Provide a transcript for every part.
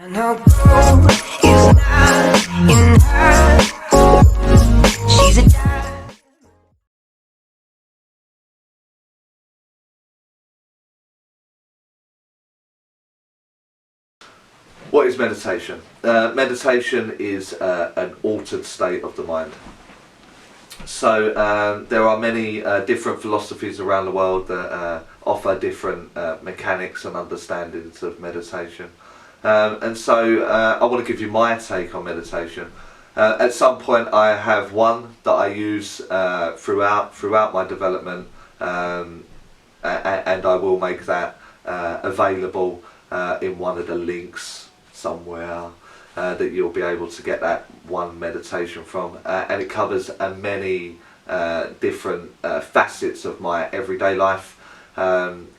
No gold is not in her. She's a diamond. What is meditation? Meditation is an altered state of the mind. So there are many different philosophies around the world that offer different mechanics and understandings of meditation. And so I want to give you my take on meditation. At some point I have one that I use throughout my development, and I will make that available in one of the links somewhere that you'll be able to get that one meditation from, and it covers many different facets of my everyday life,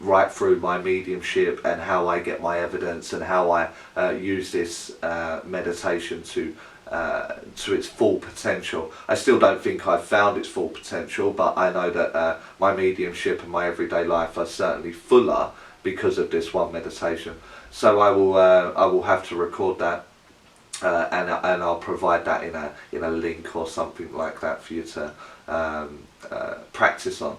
right through my mediumship and how I get my evidence and how I use this meditation to its full potential. I still don't think I've found its full potential, but I know that my mediumship and my everyday life are certainly fuller because of this one meditation. So I will have to record that, and I'll provide that in a link or something like that for you to practice on.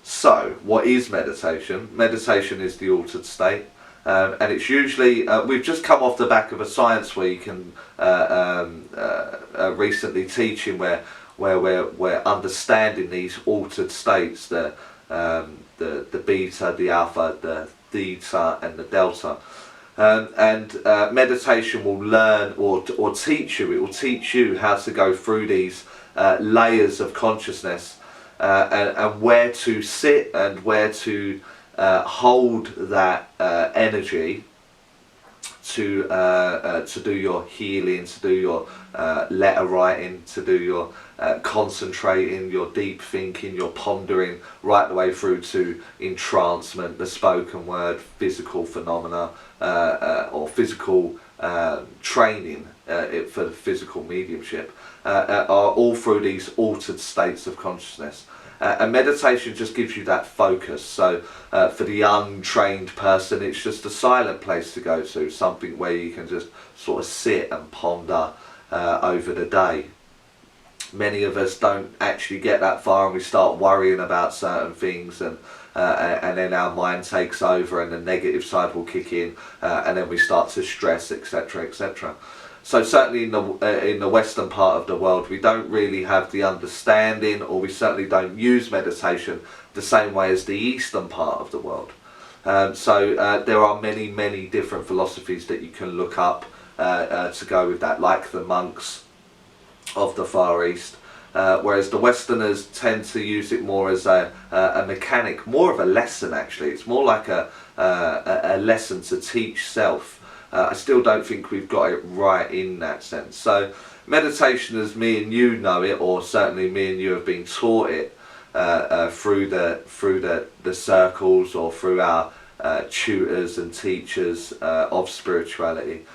So what is meditation? Meditation is the altered state, and it's usually we've just come off the back of a science week and recently teaching where we're understanding these altered states, the beta, the alpha, the theta and the delta. And meditation will learn or teach you, it will teach you how to go through these layers of consciousness, and where to sit and where to hold that energy to do your healing, to do your letter writing, to do your concentrating, your deep thinking, your pondering, right the way through to entrancement, the spoken word, physical phenomena, or physical training for the physical mediumship, are all through these altered states of consciousness. And meditation just gives you that focus. So for the untrained person, it's just a silent place to go to, something where you can just sort of sit and ponder over the day. Many of us don't actually get that far, and we start worrying about certain things, and then our mind takes over and the negative side will kick in, and then we start to stress, etc., etc. So certainly in the Western part of the world, we don't really have the understanding, or we certainly don't use meditation the same way as the Eastern part of the world. So there are many different philosophies that you can look up to go with that, like the monks of the Far East. Whereas the Westerners tend to use it more as a mechanic, more of a lesson actually. It's more like a lesson to teach self. I still don't think we've got it right in that sense. So meditation, as me and you know it, or certainly me and you have been taught it through the circles or through our tutors and teachers of spirituality,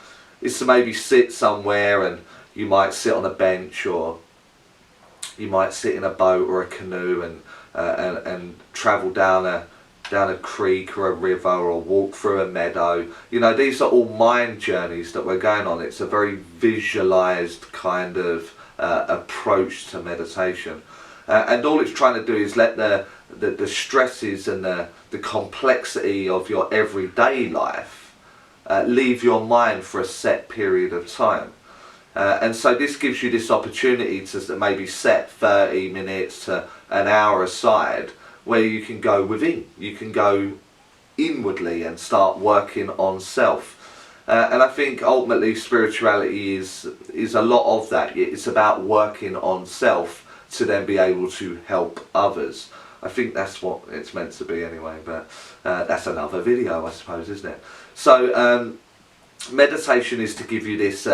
is to maybe sit somewhere, and you might sit on a bench, or you might sit in a boat or a canoe and travel down a creek or a river, or walk through a meadow. You know, these are all mind journeys that we're going on. It's a very visualized kind of approach to meditation, and all it's trying to do is let the stresses and the complexity of your everyday life leave your mind for a set period of time. And so this gives you this opportunity to maybe set 30 minutes to an hour aside, where you can go within, you can go inwardly and start working on self. And I think ultimately spirituality is a lot of that. It's about working on self to then be able to help others. I think that's what it's meant to be anyway, but that's another video, I suppose, isn't it? So meditation is to give you this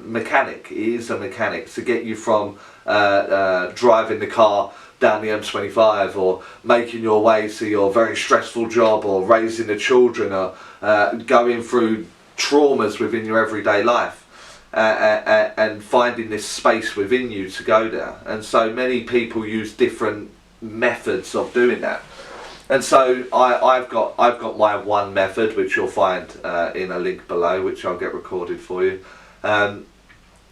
mechanic. It is a mechanic to get you from driving the car down the M25, or making your way to your very stressful job, or raising the children, or going through traumas within your everyday life, and finding this space within you to go there. And so many people use different methods of doing that. And so I've got my one method, which you'll find in a link below, which I'll get recorded for you. And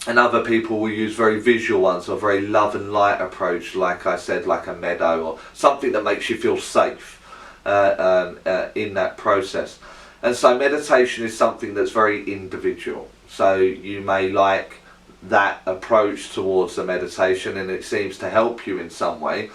other people will use very visual ones, or very love and light approach, like I said, like a meadow, or something that makes you feel safe in that process. And so meditation is something that's very individual. So you may like that approach towards the meditation, and it seems to help you in some way.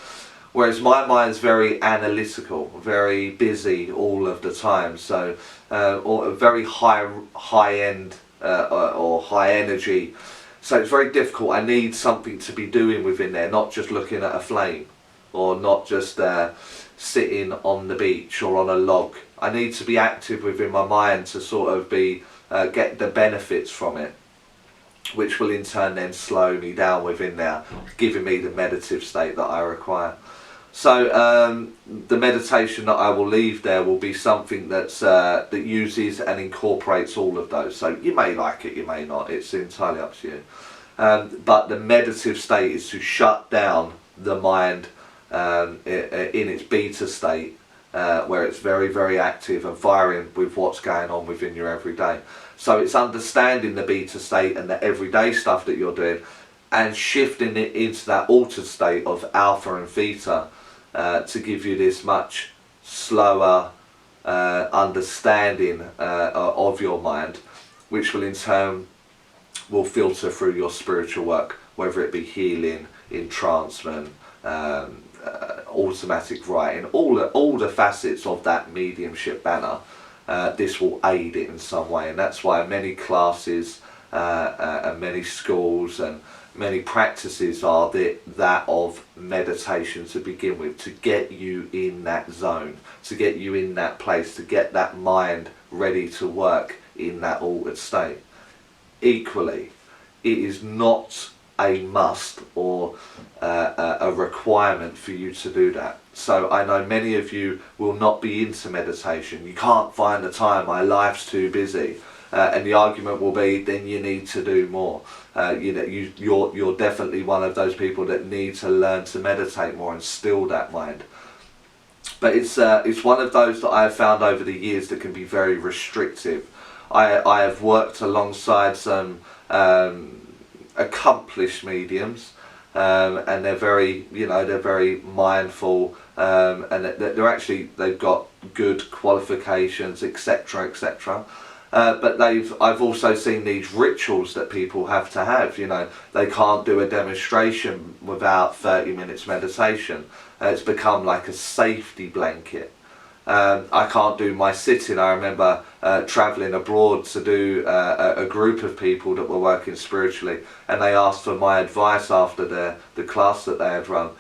Whereas my mind's very analytical, very busy all of the time. So, or a very high end or high energy. So it's very difficult. I need something to be doing within there, not just looking at a flame, or not just sitting on the beach or on a log. I need to be active within my mind to sort of be get the benefits from it, which will in turn then slow me down within there, giving me the meditative state that I require. So the meditation that I will leave there will be something that's that uses and incorporates all of those. So you may like it, you may not. It's entirely up to you. But the meditative state is to shut down the mind in its beta state, where it's very, very active and firing with what's going on within your everyday. So it's understanding the beta state and the everyday stuff that you're doing, and shifting it into that altered state of alpha and theta, to give you this much slower understanding of your mind, which will in turn will filter through your spiritual work, whether it be healing, entrancement, automatic writing, all the facets of that mediumship banner. This will aid it in some way, and that's why many classes and many schools and many practices are that of meditation to begin with, to get you in that zone, to get you in that place, to get that mind ready to work in that altered state. Equally, it is not a must or a requirement for you to do that. So I know many of you will not be into meditation. You can't find the time, my life's too busy. And the argument will be, then you need to do more. You're definitely one of those people that need to learn to meditate more and still that mind. But it's one of those that I've found over the years that can be very restrictive. I have worked alongside some accomplished mediums, and they're very mindful, and they've got good qualifications, etc., etc. But I've also seen these rituals that people have to have. They can't do a demonstration without 30 minutes meditation. It's become like a safety blanket. I can't do my sitting. I remember travelling abroad to do a group of people that were working spiritually, and they asked for my advice after the class that they had run.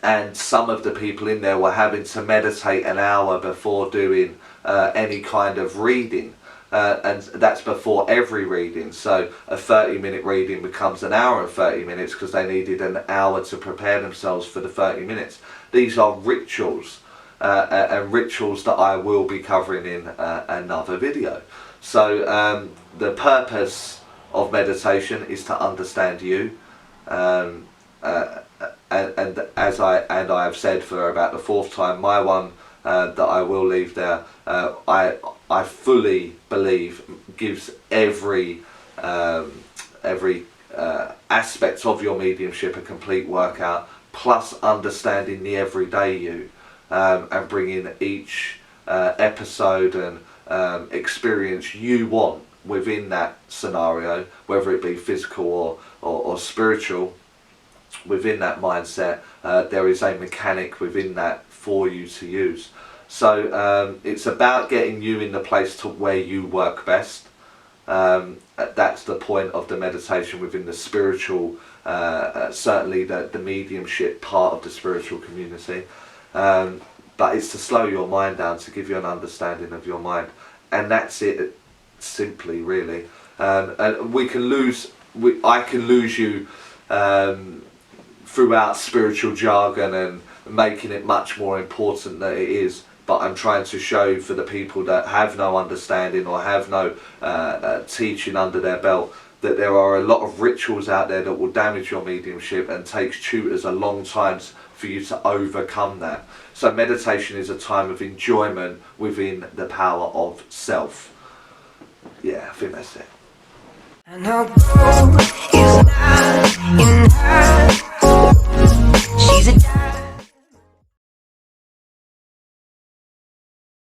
And some of the people in there were having to meditate an hour before doing any kind of reading, and that's before every reading. So a 30-minute reading becomes an hour and 30 minutes because they needed an hour to prepare themselves for the 30 minutes. These are rituals, and rituals that I will be covering in another video. So the purpose of meditation is to understand you, and as I have said for about the fourth time, my one that I will leave there, I fully believe gives every aspect of your mediumship a complete workout, plus understanding the everyday you, and bringing each episode and experience you want within that scenario, whether it be physical or spiritual. Within that mindset, there is a mechanic within that for you to use. So it's about getting you in the place to where you work best. That's the point of the meditation within the spiritual, certainly the mediumship part of the spiritual community. But it's to slow your mind down, to give you an understanding of your mind, and that's it, simply, really. And I can lose you throughout spiritual jargon and making it much more important than it is, but I'm trying to show for the people that have no understanding or have no teaching under their belt, that there are a lot of rituals out there that will damage your mediumship and takes tutors a long time for you to overcome that. So meditation is a time of enjoyment within the power of self. Yeah, I think that's it. And I'll go